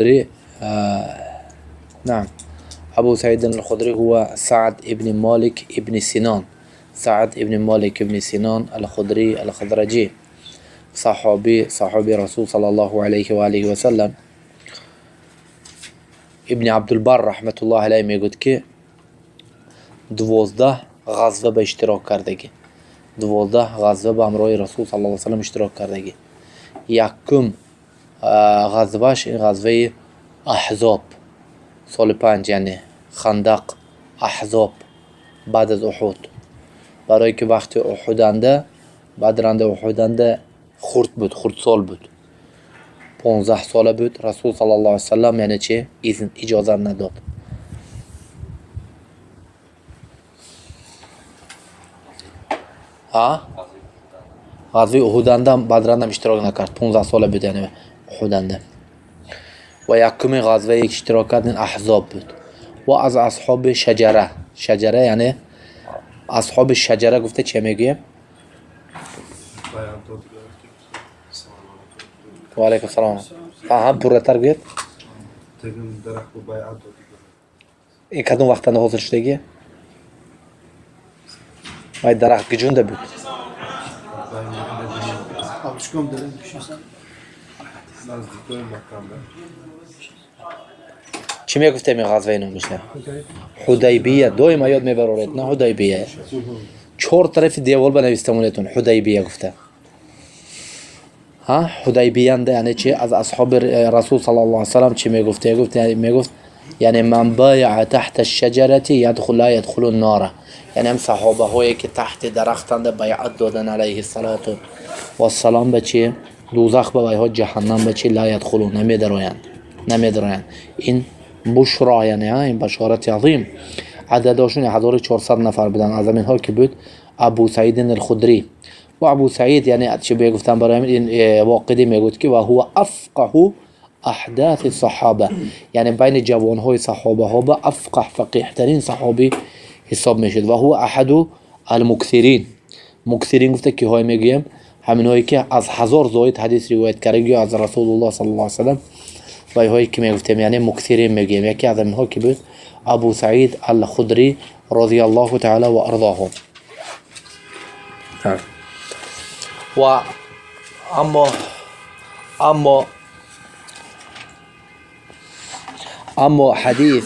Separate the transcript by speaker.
Speaker 1: الخدري نعم. أبو سعيد الخدري هو سعد ابن مالك ابن سنان، سعد ابن مالك ابن سنان الخدري الخزرجي، صحابي رسول صلى الله عليه وآله وسلم. ابن عبدالبر رحمة الله علیه میگوید که 12 غزوه به اشتراک کردگی، 12 غزوه به همراه رسول صلی الله علیه وسلم اشتراک کردگی. یکم غزوهش این غزوه احزاب سال 5، یعنی خندق، احزاب بعد از احد، برای که وقت احدنده بدرنده احدنده خرد بود، خردسال بود، 15 ساله بود. رسول صلی الله علیه وسلم یعنی چه اجازه نداد. غزوه احدنده بدرنده اشتراک نکرد، 15 ساله بود یعنی احدنده. و یکم غزوه اشتراک کرد احزاب بود. و از اصحاب شجره، شجره یعنی اصحاب شجره گفته چه میگه؟ و علیکم السلام. هم پرتر گفت این کدوم وقت حاصل شدگی؟ وای درخت گجونده بود. چی میگفته می غزوه اینو میشه؟ حدیبیه. دویم یاد میبرورید نه حدیبیه. 4 طرف دیوال بنویستمونتون حدیبیه گفته. حدیبیه یعنی چی؟ از اصحاب رسول صلی الله علیه وسلم چی میگفته؟ میگفت یعنی من بایع تحت الشجره يدخل لا يدخل النار، یعنی هم صحابه هایی که تحت درختند بیعت دادن علیه الصلاة و السلام به چی؟ دوزخ به ویها جهنم به چی؟ لا يدخلون، نمیدرایند. این بشرا یعنی این بشارت عظیم. عددشون 1400 نفر بودن. از اینها که بود ابو سعید الخدری. و ابو سعید یعنی چه بگفتم برای این واقعی میگوید که و هو افقه احداث الصحابه، یعنی بین جوانهای صحابه ها به افقه فقیه ترین صحابی حساب میشد. و هو احد المکثرین. مکثرین گفته که های میگیم همینایی که از 1000 زاید حدیث روایت کردگی از رسول الله صلی الله علیه وسلم و هایی که میگفتیم یعنی مکثرین میگیم. یکی از اینها که بود ابو سعید الخدری رضی الله تعالی و ارضاه. و اما حدیث